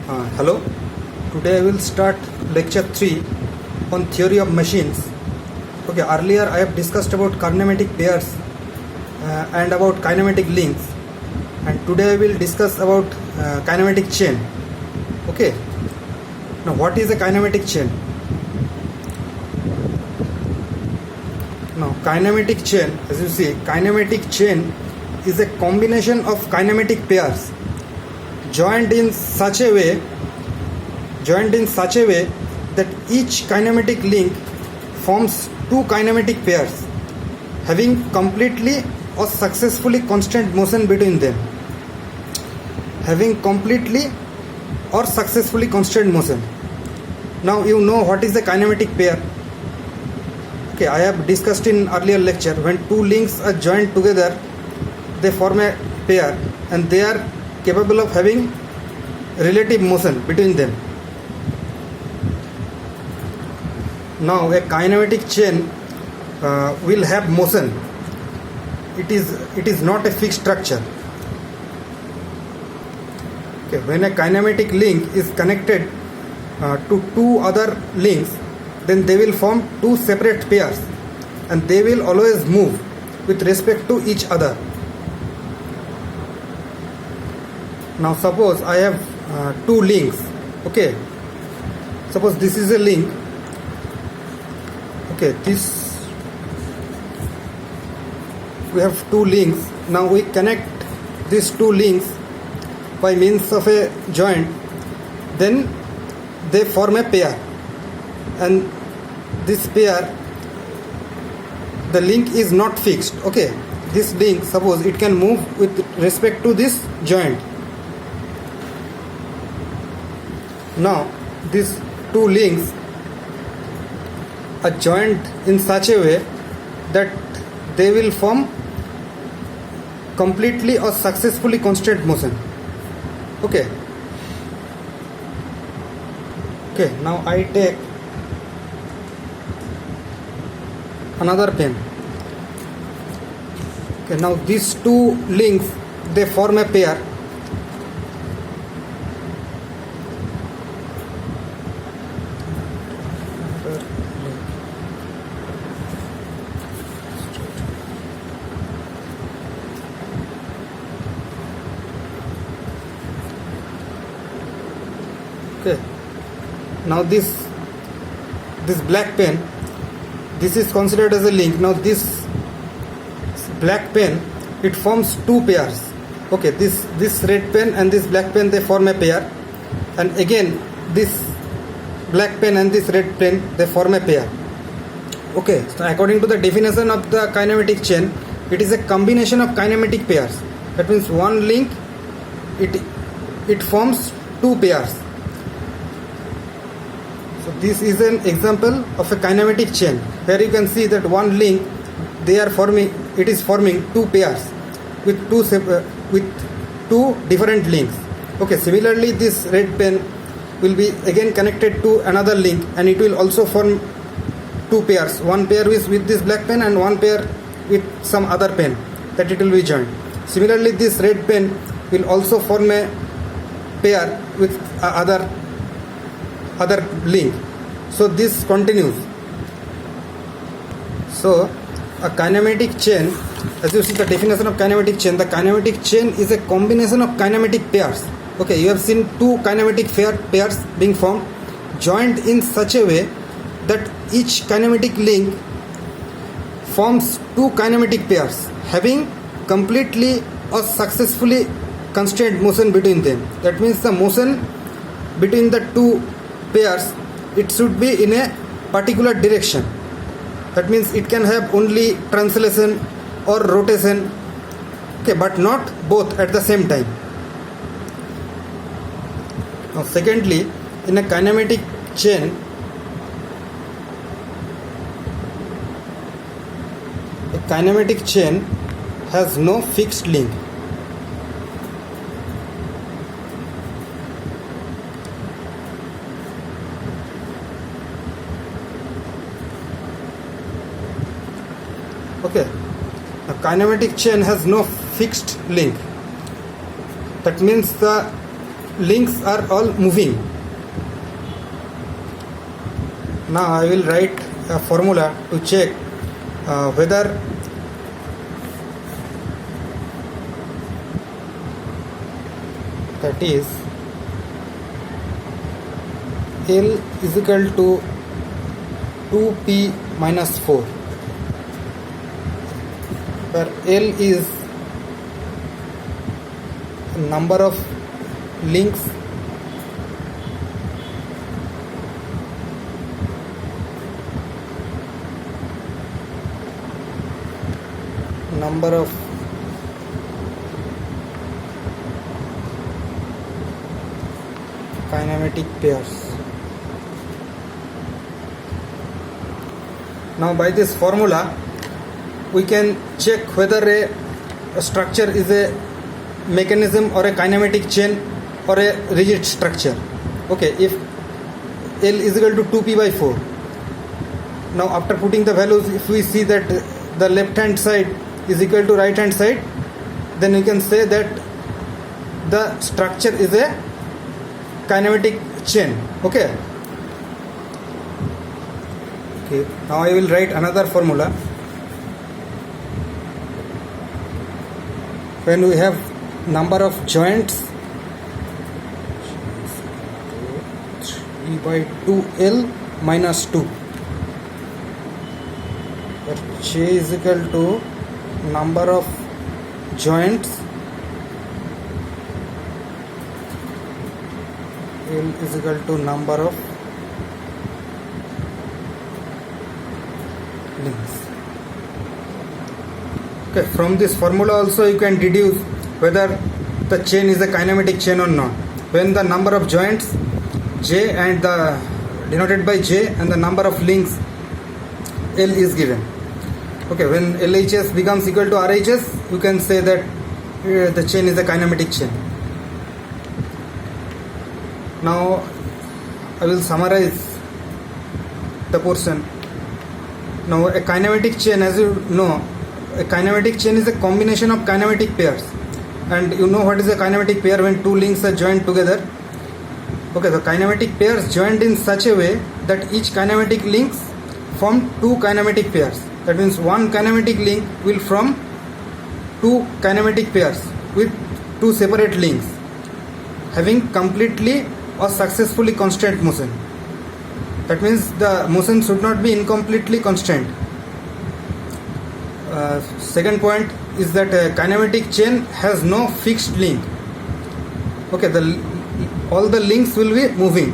Hello. Today I will start lecture 3 on theory of machines. Okay, earlier I have discussed about kinematic pairs and about kinematic links, and today I will discuss about kinematic chain. Okay. Now, what is a kinematic chain? Now, kinematic chain, as you see, kinematic chain is a combination of kinematic pairs joined in such a way that each kinematic link forms two kinematic pairs having completely or successfully constant motion between them. Now you know what is the kinematic pair. Okay, I have discussed in earlier lecture, when two links are joined together, they form a pair and they are capable of having relative motion between them. Now a kinematic chain will have motion. It is not a fixed structure. Okay, when a kinematic link is connected to two other links, then they will form two separate pairs and they will always move with respect to each other. Now suppose I have two links. Okay, suppose this is a link. Okay, we have two links. Now we connect these two links by means of a joint, then they form a pair, and this pair, the link is not fixed. Okay, this link, suppose it can move with respect to this joint. Now these two links are joined in such a way that they will form completely or successfully constant motion. Okay, now I take another pen. Okay, now these two links, they form a pair. Okay, now this black pen, this is considered as a link. Now this black pen, it forms two pairs. Okay, this red pen and this black pen, they form a pair, and again this black pen and this red pen, they form a pair. Okay, so according to the definition of the kinematic chain, it is a combination of kinematic pairs. That means one link, it forms two pairs. So this is an example of a kinematic chain where you can see that one link, it is forming two pairs with two different links. Okay, similarly this red pen will be again connected to another link and it will also form two pairs, one pair with this black pen and one pair with some other pen, that it will be joined. Similarly this red pen will also form a pair with other link. So this continues. So a kinematic chain, as you see the definition of kinematic chain, the kinematic chain is a combination of kinematic pairs. Okay, you have seen two kinematic pairs being formed, joined in such a way that each kinematic link forms two kinematic pairs having completely or successfully constant motion between them. That means the motion between the two pairs, it should be in a particular direction. That means it can have only translation or rotation, okay, but not both at the same time. Now secondly, in a kinematic chain, a kinematic chain has no fixed link. Okay, a kinematic chain has no fixed link. That means the links are all moving. Now I will write a formula to check whether that is L is equal to 2p minus 4, where L is number of links kinematic pairs. Now by this formula we can check whether a structure is a mechanism or a kinematic chain or a rigid structure. Okay, if L is equal to 2p by 4, now after putting the values, if we see that the left hand side is equal to right hand side, then we can say that the structure is a kinematic chain. Okay, now I will write another formula. When we have number of joints 3 by 2L minus 2, where J is equal to number of joints, L is equal to number of links. Okay, from this formula also you can deduce whether the chain is a kinematic chain or not. When the number of joints J and the denoted by J and the number of links L is given. Okay, when LHS becomes equal to RHS, you can say that the chain is a kinematic chain. Now I will summarize the portion. Now a kinematic chain, as you know, a kinematic chain is a combination of kinematic pairs. And you know what is a kinematic pair? When two links are joined together. Okay, the kinematic pairs joined in such a way that each kinematic links form two kinematic pairs. That means one kinematic link will form two kinematic pairs with two separate links having completely or successfully constant motion. That means the motion should not be incompletely constant. Second point is that a kinematic chain has no fixed link. Okay, all the links will be moving.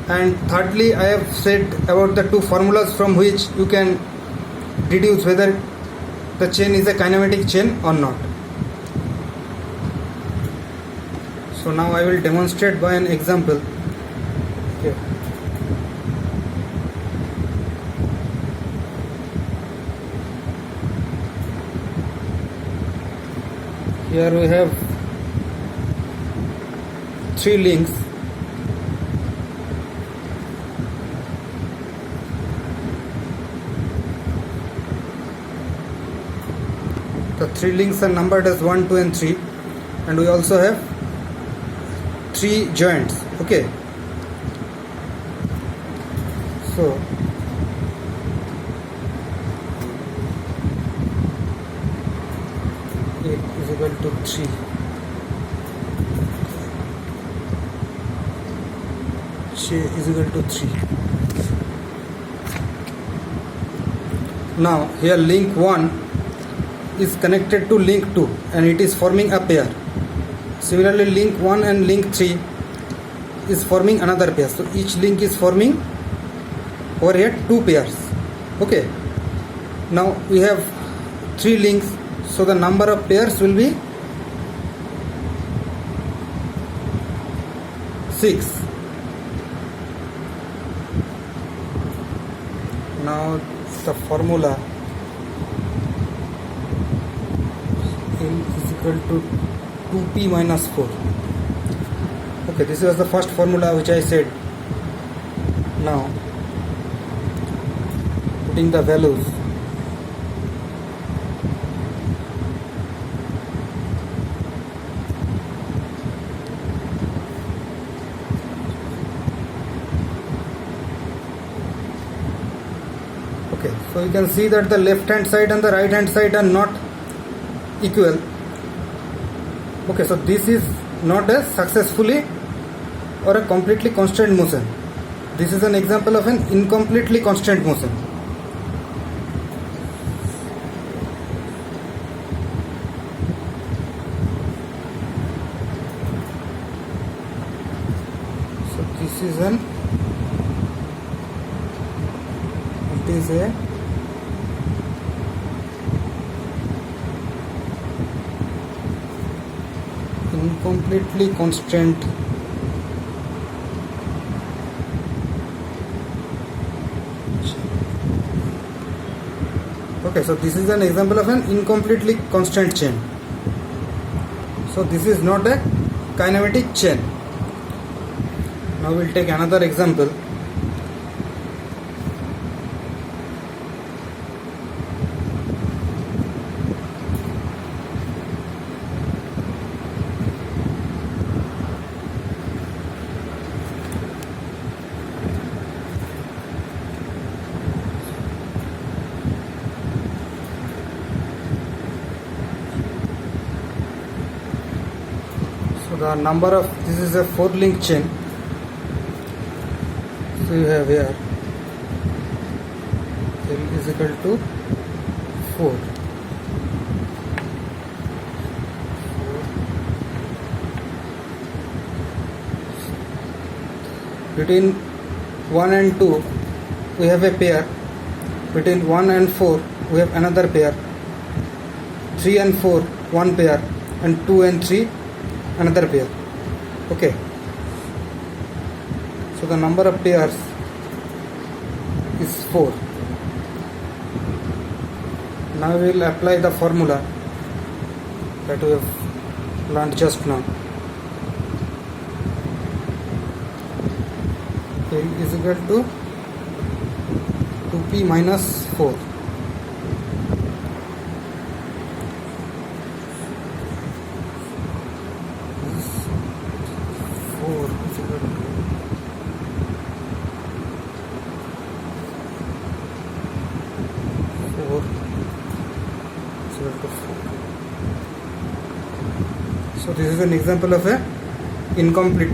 And thirdly, I have said about the two formulas from which you can deduce whether the chain is a kinematic chain or not. So now I will demonstrate by an example. Okay. Here we have three links. The three links are numbered as 1, 2 and 3, and we also have three joints. Okay, so A is equal to 3, J is equal to 3. Now here link 1 is connected to link 2 and it is forming a pair. Similarly, link 1 and link 3 is forming another pair. So each link is forming over here two pairs. Okay, now we have three links, so the number of pairs will be 6. Now the formula L is equal to 2p minus 4. Okay, this was the first formula which I said. Now putting the values, Okay, so you can see that the left hand side and the right hand side are not equal. Okay, so this is not a successfully or a completely constant motion. This is an example of an incompletely constant motion. So this is an it is a incompletely constant okay, so this is an example of an incompletely constant chain. So this is not a kinematic chain. Now we'll take another example. The number of this is a 4-link chain. So you have here L is equal to 4. Between 1 and 2 we have a pair. Between 1 and 4 we have another pair. 3 and 4 one pair, and 2 and 3 another pair. Okay, so the number of pairs is 4. Now we will apply the formula that we have learned just now. L is equal to 2p minus 4. So this is an example of a incomplete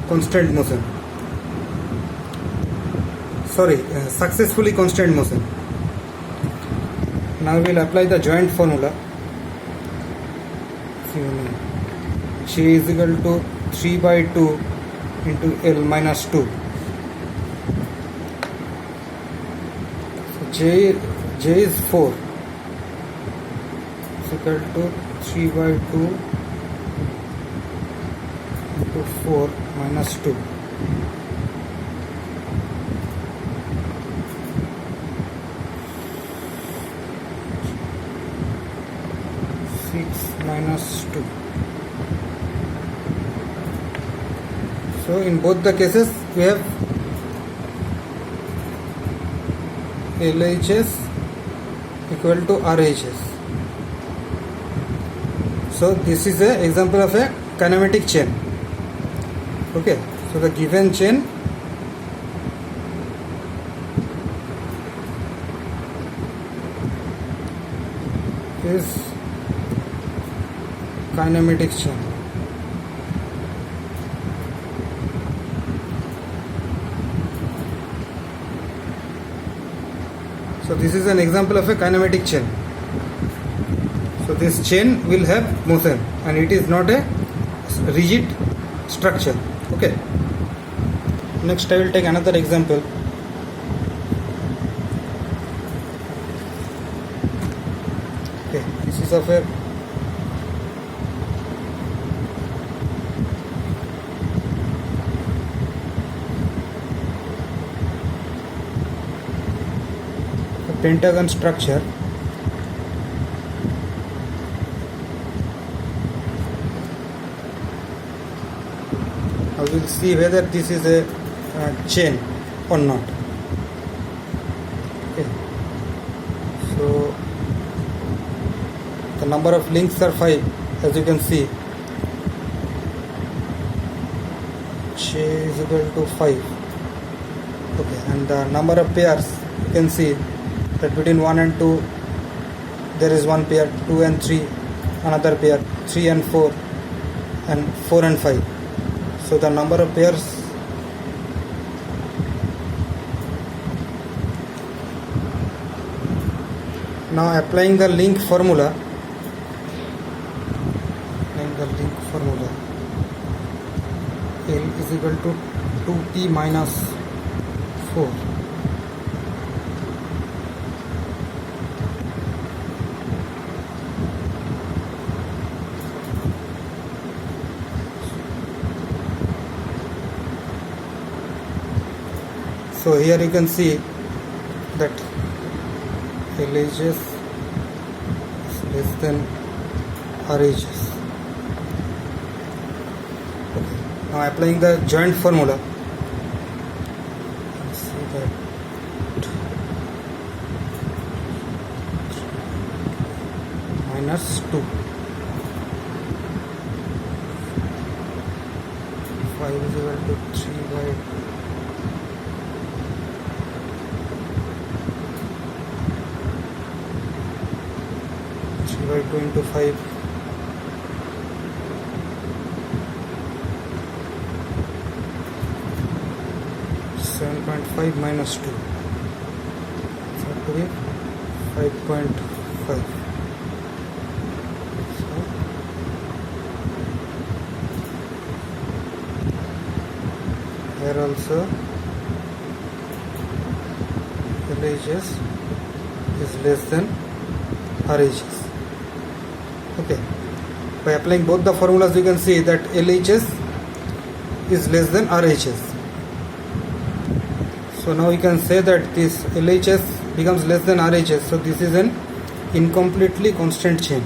constant motion. Successfully constant motion. Now we will apply the joint formula. J is equal to 3 by 2 into L minus 2. So J is 4. Is equal to 3 by 2 into 4 minus 2. Minus 2. So in both the cases we have LHS equal to RHS. So this is an example of a kinematic chain. Okay, so the given chain is kinematic chain. So this is an example of a kinematic chain. So this chain will have motion and it is not a rigid structure. Okay. Next I will take another example. Okay, this is of a pentagon structure. I will see whether this is a chain or not. Okay. So the number of links are 5, as you can see. J is equal to 5. Okay, and the number of pairs, you can see that between 1 and 2 there is one pair, 2 and 3 another pair, 3 and 4 and 4 and 5. So the number of pairs now applying the link formula, L is equal to 2p minus 4. So here you can see that LHS is less than RHS. Okay. Now applying the joint formula, see that minus 2, 5 is equal to 3 by 2 into 5, 7.5 minus 2, so to be 5.5. So here also LHS is less than RHS. Okay, by applying both the formulas you can see that LHS is less than RHS. So now we can say that this LHS becomes less than RHS, so this is an incompletely constant chain.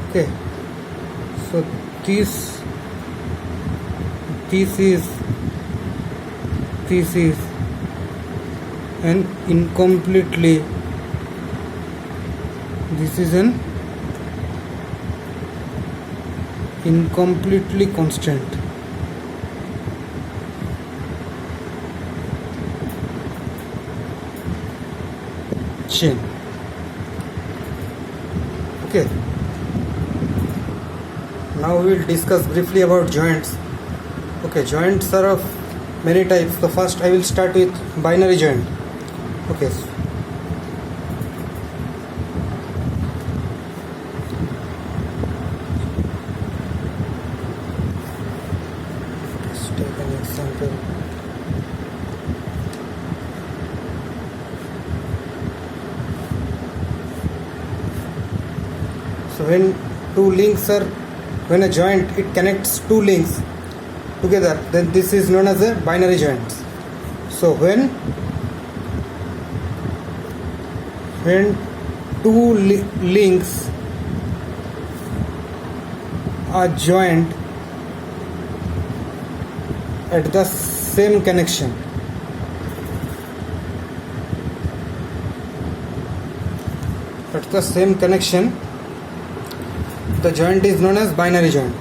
Okay, so this is an incompletely, this is an incompletely constant chain. Okay, now we will discuss briefly about joints. Okay, joints are of many types. So first I will start with binary joint. Okay, take an example. So when a joint it connects two links together, then this is known as a binary joint. So when two links are joined at the same connection, the joint is known as binary joint.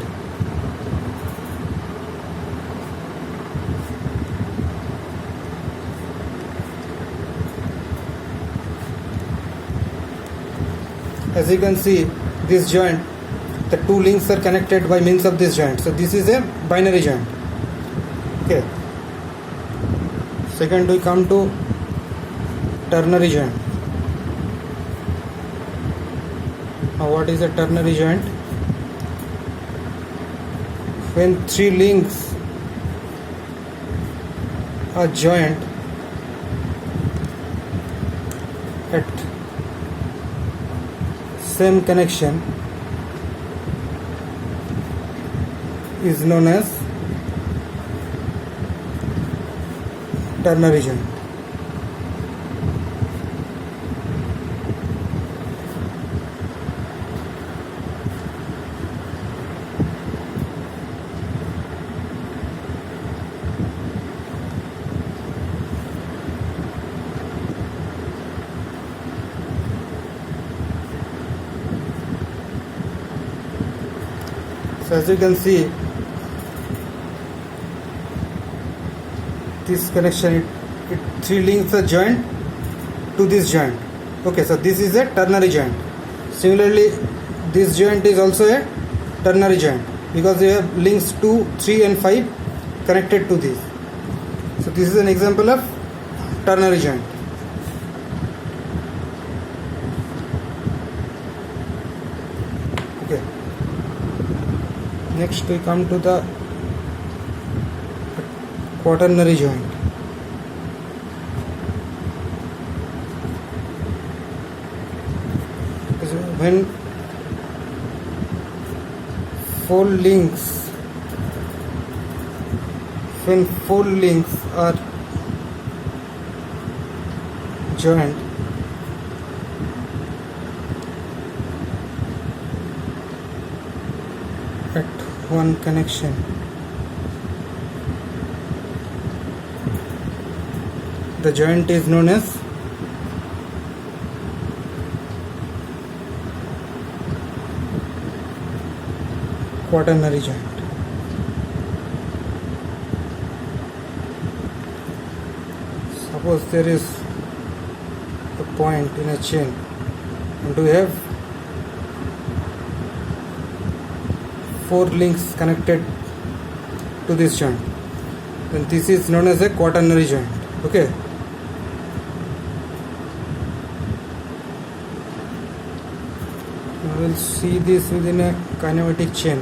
As you can see, this joint, the two links are connected by means of this joint, so this is a binary joint. Okay, second we come to ternary joint. Now what is a ternary joint? When three links are joined at same connection is known as ternary joint. So as you can see, this connection, it three links a joint to this joint. Okay, so this is a ternary joint. Similarly, this joint is also a ternary joint because you have links 2, 3 and 5 connected to this. So this is an example of ternary joint. Okay. Next we come to the quaternary joint. When four links are joined at one connection, the joint is known as quaternary joint. Suppose there is a point in a chain and we have four links connected to this joint, then this is known as a quaternary joint. Okay. We will see this within a kinematic chain.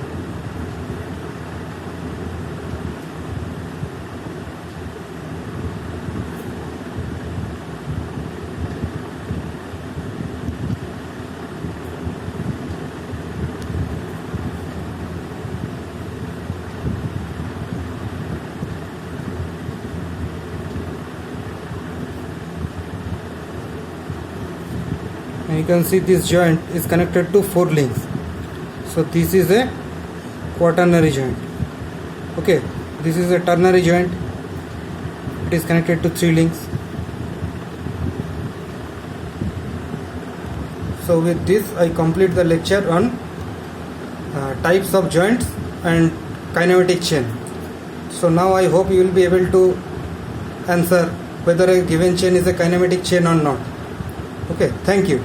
And you can see this joint is connected to four links. So this is a quaternary joint. Okay, this is a ternary joint. It is connected to three links. So with this I complete the lecture on types of joints and kinematic chain. So now I hope you will be able to answer whether a given chain is a kinematic chain or not. Okay, thank you.